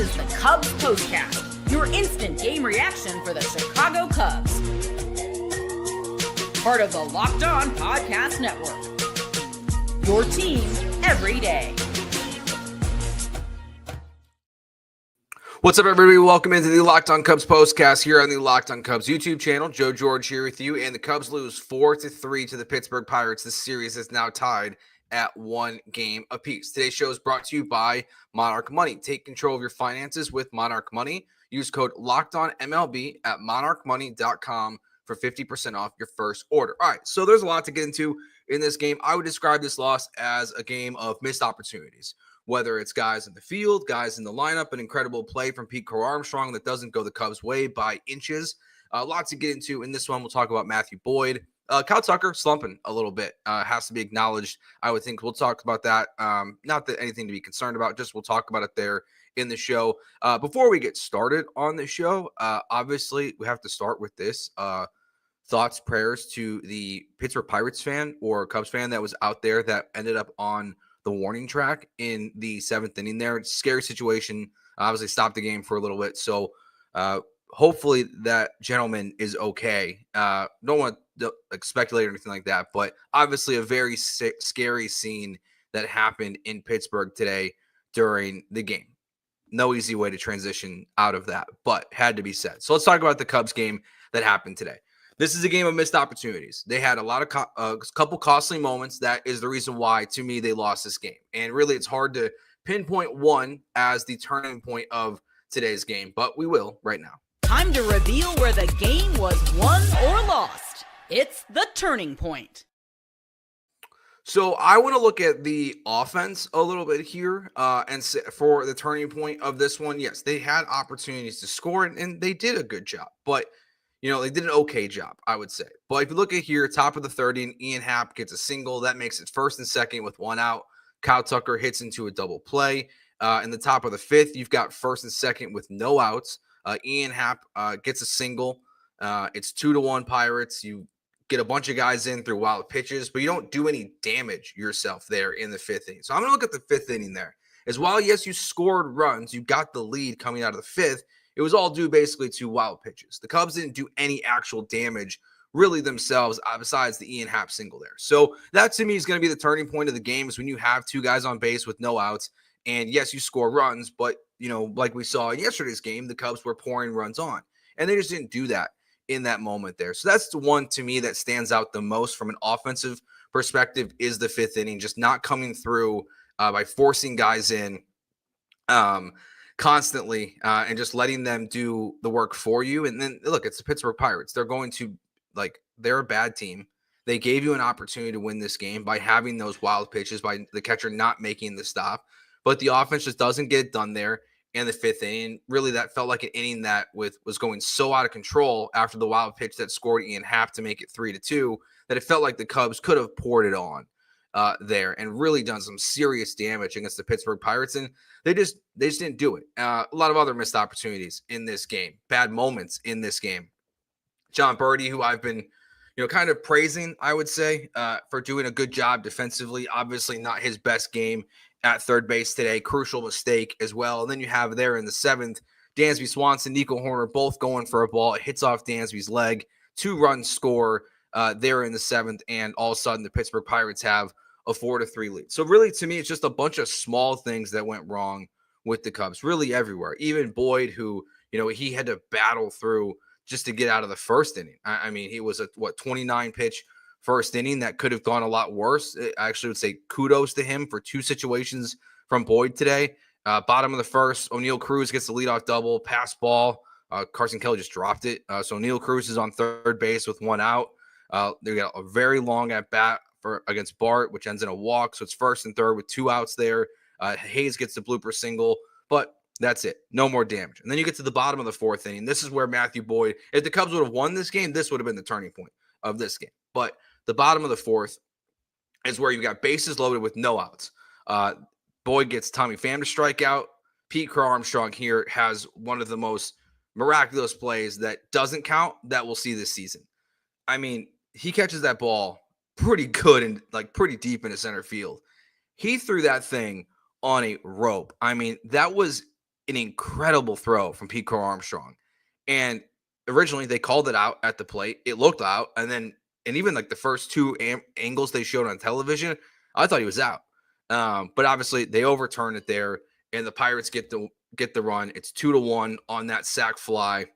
is the Cubs POSTCAST, your instant game reaction for the Chicago Cubs. Part of the Locked On Podcast Network. Your team every day. What's up, everybody? Welcome into the Locked On Cubs postcast here on the Locked On Cubs YouTube channel. Joe George here with you, and the Cubs lose 4-3 to the Pittsburgh Pirates. The series is now tied at 1 game apiece. Today's show is brought to you by Monarch Money. Take control of your finances with Monarch Money. Use code LOCKEDONMLB at monarchmoney.com for 50% off your first order. All right, so there's a lot to get into in this game. I would describe this loss as a game of missed opportunities. Whether it's guys in the field, guys in the lineup, an incredible play from Pete Crow-Armstrong that doesn't go the Cubs' way by inches. Lots to get into in this one. We'll talk about Matthew Boyd. Kyle Tucker slumping a little bit, has to be acknowledged. I would think we'll talk about that. Not that anything to be concerned about, just we'll talk about it there in the show. Before we get started on the show, obviously we have to start with this. Thoughts, prayers to the Pittsburgh Pirates fan or Cubs fan that was out there that ended up on the warning track in the 7th inning there. It's a scary situation. Obviously stopped the game for a little bit. So hopefully that gentleman is okay. Don't want to speculate or anything like that, but obviously a very scary scene that happened in Pittsburgh today during the game. No easy way to transition out of that, but had to be said. So let's talk about the Cubs game that happened today. This is a game of missed opportunities. They had a lot of couple costly moments. That is the reason why, to me, they lost this game. And really, it's hard to pinpoint one as the turning point of today's game, but we will right now. Time to reveal where the game was won or lost. It's the turning point. So I want to look at the offense a little bit here and for the turning point of this one. Yes, they had opportunities to score, and they did a good job. But they did an okay job, I would say. But if you look at here, top of the 30, and Ian Happ gets a single. That makes it first and second with one out. Kyle Tucker hits into a double play. In the top of the 5th, you've got first and second with no outs. Ian Happ gets a single. It's 2-1 Pirates. You get a bunch of guys in through wild pitches, but you don't do any damage yourself there in the 5th inning. So I'm going to look at the 5th inning there. As while, yes, you scored runs, you got the lead coming out of the 5th, it was all due basically to wild pitches. The Cubs didn't do any actual damage really themselves besides the Ian Happ single there. So that to me is going to be the turning point of the game is when you have 2 guys on base with no outs. And yes, you score runs, but like we saw in yesterday's game, the Cubs were pouring runs on. And they just didn't do that in that moment there. So that's the one to me that stands out the most from an offensive perspective is the 5th inning, just not coming through by forcing guys in constantly and just letting them do the work for you. And then look, it's the Pittsburgh Pirates. They're going to they're a bad team. They gave you an opportunity to win this game by having those wild pitches, by the catcher not making the stop, but the offense just doesn't get it done there in the 5th inning. Really, that felt like an inning that was going so out of control after the wild pitch that scored Ian Happ to make it 3-2 that it felt like the Cubs could have poured it on there and really done some serious damage against the Pittsburgh Pirates, and they just didn't do it. A lot of other missed opportunities in this game, bad moments in this game. John Birdie, who I've been kind of praising, I would say, for doing a good job defensively. Obviously not his best game at third base today. Crucial mistake as well. And then you have there in the 7th, Dansby Swanson, Nico Horner, both going for a ball. It hits off Dansby's leg. 2-run score there in the 7th. And all of a sudden the Pittsburgh Pirates have a 4-3 lead. So really, to me, it's just a bunch of small things that went wrong with the Cubs, really everywhere. Even Boyd, who, he had to battle through just to get out of the 1st inning. I mean, he was a 29 pitch 1st inning that could have gone a lot worse. I actually would say kudos to him for 2 situations from Boyd today. Bottom of the 1st, O'Neal Cruz gets the leadoff double, pass ball. Carson Kelly just dropped it. So O'Neal Cruz is on third base with 1 out. They got a very long at bat against Bart, which ends in a walk. So it's 1st and 3rd with 2 outs there. Hayes gets the blooper single, but that's it. No more damage. And then you get to the bottom of the 4th inning. This is where Matthew Boyd, if the Cubs would have won this game, this would have been the turning point of this game. But the bottom of the 4th is where you got bases loaded with no outs. Boyd gets Tommy Pham to strike out. Pete Crow-Armstrong here has one of the most miraculous plays that doesn't count that we'll see this season. I mean, he catches that ball pretty good and pretty deep into center field. He threw that thing on a rope. I mean, that was an incredible throw from Pete Crow-Armstrong. And originally they called it out at the plate. It looked out. And even like the first two angles they showed on television, I thought he was out. But obviously they overturn it there, and the Pirates get the run. It's 2-1 on that sac fly.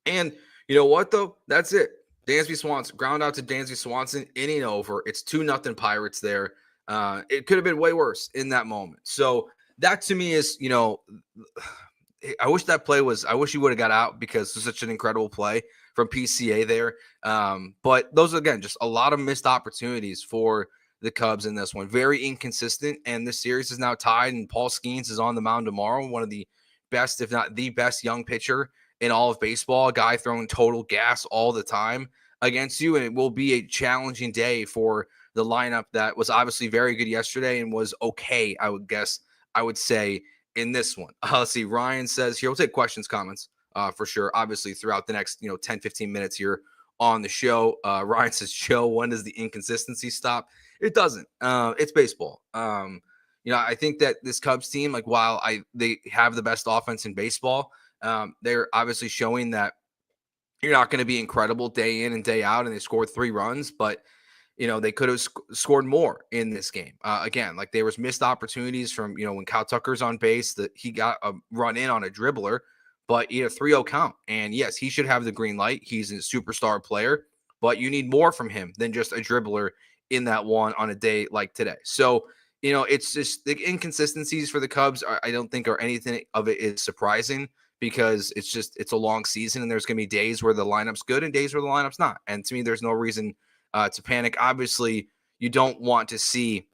And you know what, though? That's it. Dansby Swanson, ground out to Dansby Swanson, inning over. It's 2-0 Pirates there. It could have been way worse in that moment. So that to me is, I wish he would have got out because it's such an incredible play from PCA there. But those are, again, just a lot of missed opportunities for the Cubs in this one. Very inconsistent, and this series is now tied, and Paul Skeens is on the mound tomorrow, one of the best, if not the best, young pitcher in all of baseball, a guy throwing total gas all the time against you, and it will be a challenging day for the lineup that was obviously very good yesterday and was okay, I would say, in this one. Let's see, Ryan says here, we'll take questions, comments for sure, obviously, throughout the next 10, 15 minutes here on the show. Ryan says, Joe, when does the inconsistency stop? It doesn't. It's baseball. I think that this Cubs team, like, while they have the best offense in baseball, they're obviously showing that you're not going to be incredible day in and day out, and they scored 3 runs, but they could have scored more in this game. Again, like, there was missed opportunities from, when Kyle Tucker's on base, that he got a run in on a dribbler, but he had a 3-0 count. And yes, he should have the green light. He's a superstar player, but you need more from him than just a dribbler in that one on a day like today. So, it's just the inconsistencies for the Cubs. I don't think anything of it is surprising, because it's a long season, and there's going to be days where the lineup's good and days where the lineup's not. And to me, there's no reason to panic. Obviously, you don't want to see,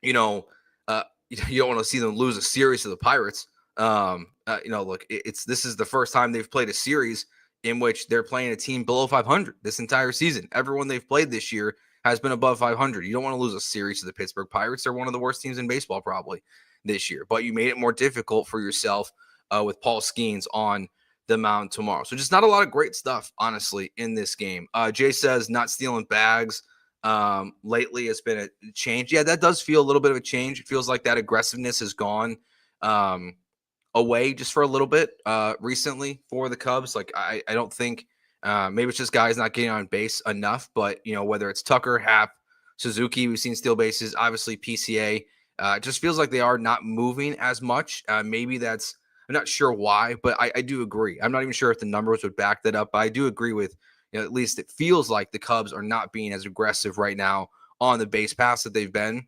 you don't want to see them lose a series to the Pirates. Look, this is the first time they've played a series in which they're playing a team below 500 this entire season. Everyone they've played this year has been above 500. You don't want to lose a series to the Pittsburgh Pirates. They're one of the worst teams in baseball probably this year, but you made it more difficult for yourself with Paul Skeens on the mound tomorrow. So just not a lot of great stuff, honestly, in this game. Jay says not stealing bags lately has been a change. Yeah, that does feel a little bit of a change. It feels like that aggressiveness has gone away just for a little bit recently for the Cubs. Like, I don't think maybe it's just guys not getting on base enough, but whether it's Tucker, Happ, Suzuki, we've seen steal bases, obviously PCA, it just feels like they are not moving as much. Maybe that's, I'm not sure why, but I do agree. I'm not even sure if the numbers would back that up, but I do agree with, at least it feels like the Cubs are not being as aggressive right now on the base paths that they've been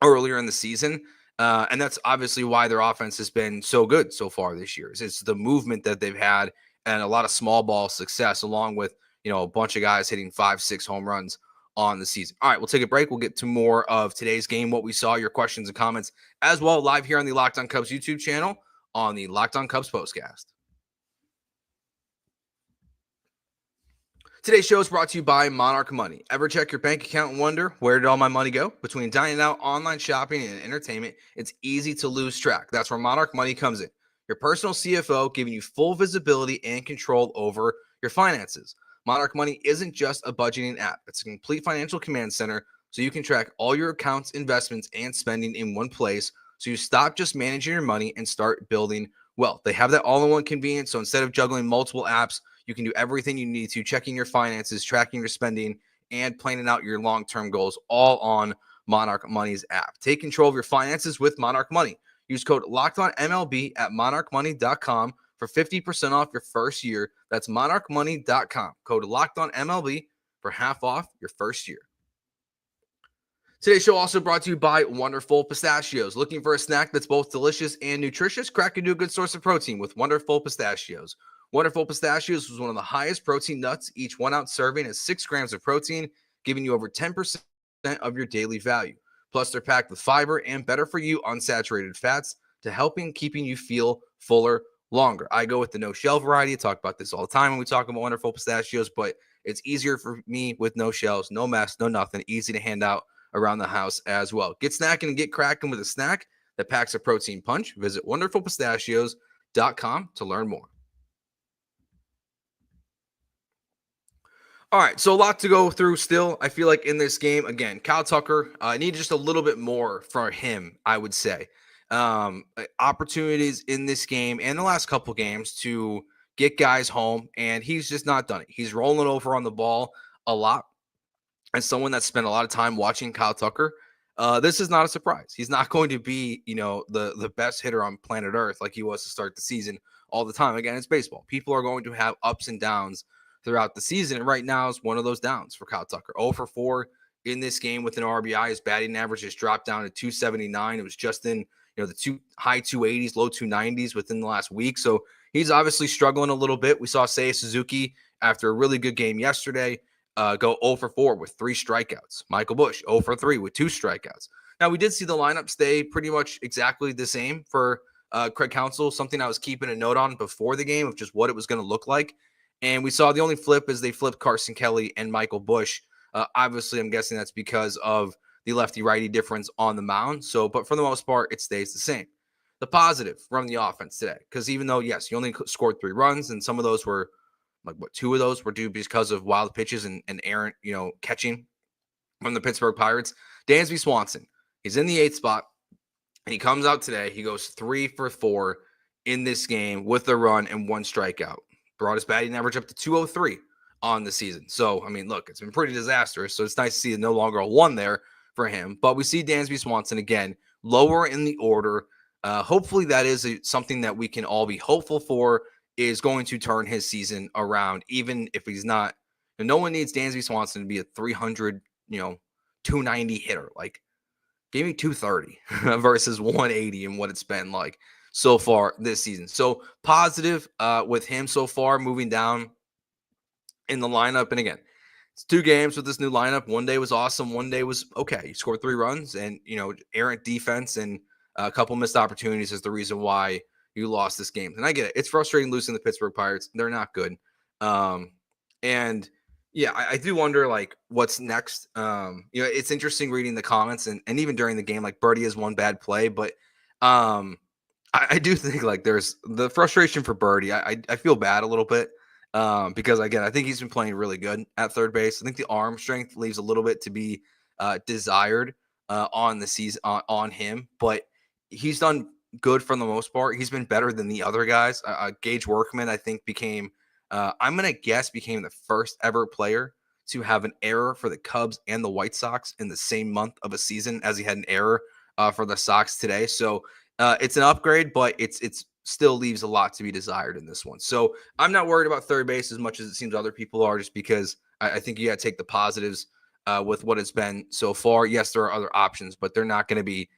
earlier in the season. And that's obviously why their offense has been so good so far this year. It's the movement that they've had and a lot of small ball success, along with, a bunch of guys hitting 5-6 home runs on the season. All right, we'll take a break. We'll get to more of today's game, what we saw, your questions and comments as well, live here on the Locked On Cubs YouTube channel on the Locked On Cubs Postcast. Today's show is brought to you by Monarch Money. Ever check your bank account and wonder, where did all my money go? Between dining out, online shopping, and entertainment, it's easy to lose track. That's where Monarch Money comes in. Your personal CFO, giving you full visibility and control over your finances. Monarch Money isn't just a budgeting app. It's a complete financial command center, so you can track all your accounts, investments, and spending in one place, so you stop just managing your money and start building wealth. They have that all-in-one convenience, so instead of juggling multiple apps, you can do everything you need to, checking your finances, tracking your spending, and planning out your long-term goals, all on Monarch Money's app. Take control of your finances with Monarch Money. Use code LOCKEDONMLB at monarchmoney.com for 50% off your first year. That's monarchmoney.com. Code LOCKEDONMLB for half off your first year. Today's show also brought to you by Wonderful Pistachios. Looking for a snack that's both delicious and nutritious? Crack into a good source of protein with Wonderful Pistachios. Wonderful Pistachios was one of the highest protein nuts. Each 1 ounce serving has 6 grams of protein, giving you over 10% of your daily value. Plus, they're packed with fiber and better for you unsaturated fats to helping keeping you feel fuller longer. I go with the no shell variety. I talk about this all the time when we talk about Wonderful Pistachios, but it's easier for me with no shells, no mess, no nothing. Easy to hand out around the house as well. Get snacking and get cracking with a snack that packs a protein punch. Visit wonderfulpistachios.com to learn more. All right, so a lot to go through still. I feel like in this game, again, Kyle Tucker, I need just a little bit more for him, I would say. opportunities in this game and the last couple games to get guys home, and he's just not done it. He's rolling over on the ball a lot. As someone that spent a lot of time watching Kyle Tucker, this is not a surprise. He's not going to be, the best hitter on planet Earth like he was to start the season all the time. Again, it's baseball. People are going to have ups and downs throughout the season, and right now is one of those downs for Kyle Tucker. 0 for 4 in this game with an RBI. His batting average has dropped down to 279. It was just in the high 280s, low 290s within the last week. So he's obviously struggling a little bit. We saw Seiya Suzuki after a really good game yesterday go 0 for 4 with 3 strikeouts. Michael Busch 0 for 3 with 2 strikeouts. Now, we did see the lineup stay pretty much exactly the same for Craig Counsell, something I was keeping a note on before the game of just what it was going to look like. And we saw the only flip is they flipped Carson Kelly and Michael Busch. Obviously, I'm guessing that's because of the lefty-righty difference on the mound. But for the most part, it stays the same. The positive from the offense today, because even though, yes, you only scored 3 runs, and some of those were, 2 of those were due because of wild pitches and errant, catching from the Pittsburgh Pirates. Dansby Swanson, he's in the 8th spot, and he comes out today. He goes 3 for 4 in this game with a run and 1 strikeout. Brought his batting average up to 203 on the season. So, look, it's been pretty disastrous. So it's nice to see no longer a 1 there for him. But we see Dansby Swanson again, lower in the order. Hopefully that is something that we can all be hopeful for, is going to turn his season around, even if he's not. And no one needs Dansby Swanson to be a 300, 290 hitter. Like, give me 230 versus 180 and what it's been like so far this season. So positive with him so far, moving down in the lineup. And again, it's 2 games with this new lineup. One day was awesome. One day was okay. You scored 3 runs and, errant defense and a couple missed opportunities is the reason why you lost this game. And I get it. It's frustrating losing the Pittsburgh Pirates. They're not good. And yeah, I do wonder what's next. It's interesting reading the comments and even during the game, Birdie has one bad play, but I do think there's the frustration for Birdie. I feel bad a little bit because again, I think he's been playing really good at third base. I think the arm strength leaves a little bit to be desired on the season on him, but he's done good for the most part. He's been better than the other guys. Gage Workman, I think, became the first ever player to have an error for the Cubs and the White Sox in the same month of a season as he had an error for the Sox today. So it's an upgrade, but it's still leaves a lot to be desired in this one. So I'm not worried about third base as much as it seems other people are, just because I think you got to take the positives with what it's been so far. Yes, there are other options, but they're not going to be,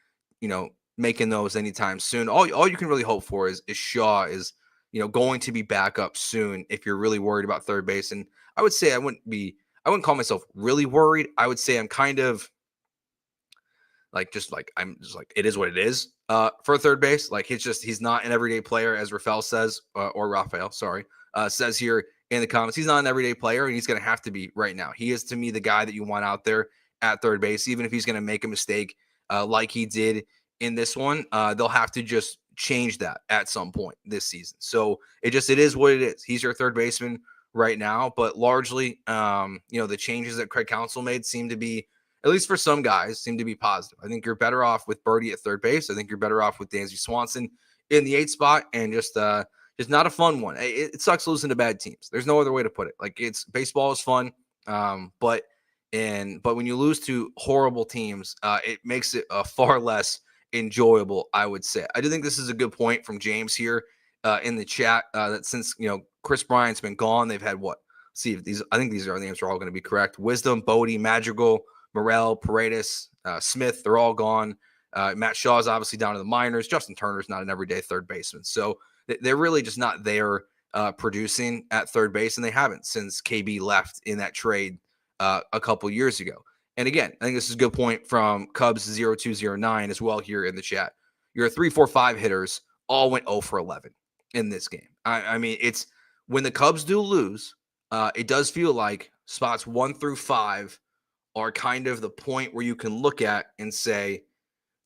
making those anytime soon. All you can really hope for is Shaw is, going to be back up soon if you're really worried about third base. And I would say I wouldn't call myself really worried. I would say I'm kind of it is what it is for third base. He's not an everyday player, as Rafael says, says here in the comments. He's not an everyday player, and he's going to have to be right now. He is, to me, the guy that you want out there at third base, even if he's going to make a mistake like he did in this one. They'll have to just change that at some point this season. So it is what it is. He's your third baseman right now, but largely, the changes that Craig Counsell made seem to be, at least for some guys, seem to be positive. I think you're better off with Birdie at third base. I think you're better off with Dansby Swanson in the 8th spot, and just not a fun one. It sucks losing to bad teams. There's no other way to put it. Baseball is fun, but when you lose to horrible teams, it makes it far less enjoyable, I would say. I do think this is a good point from James here in the chat that since Chris Bryant's been gone, they've had what? See if these. I think these names are all going to be correct. Wisdom, Bodie, Madrigal, Morel, Paredes, Smith. They're all gone. Matt Shaw's obviously down to the minors. Justin Turner's not an everyday third baseman, so they're really just not there producing at third base, and they haven't since KB left in that trade a couple years ago. And again, I think this is a good point from Cubs 0209 as well here in the chat. Your 3, 4, 5 hitters all went 0 for 11 in this game. It's when the Cubs do lose, it does feel like spots 1 through 5 are kind of the point where you can look at and say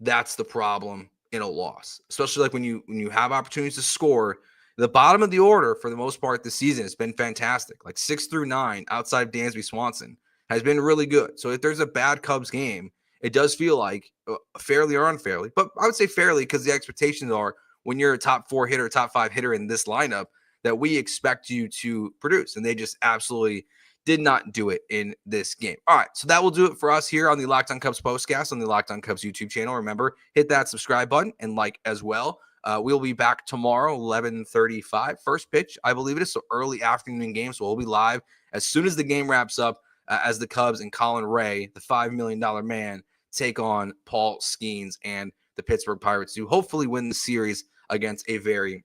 that's the problem in a loss, especially when you have opportunities to score. The bottom of the order for the most part this season has been fantastic. 6 through 9 outside of Dansby Swanson has been really good. So if there's a bad Cubs game, it does feel like fairly or unfairly, but I would say fairly because the expectations are when you're a top 4 hitter, top 5 hitter in this lineup that we expect you to produce. And they just absolutely did not do it in this game. All right, so that will do it for us here on the Locked On Cubs postcast on the Locked On Cubs YouTube channel. Remember, hit that subscribe button and like as well. We'll be back tomorrow, 11:35. First pitch, I believe it is, so early afternoon game. So we'll be live as soon as the game wraps up as the Cubs and Colin Ray, the $5 million man, take on Paul Skeens and the Pittsburgh Pirates to hopefully win the series against a very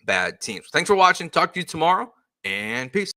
bad team. So thanks for watching. Talk to you tomorrow, and peace.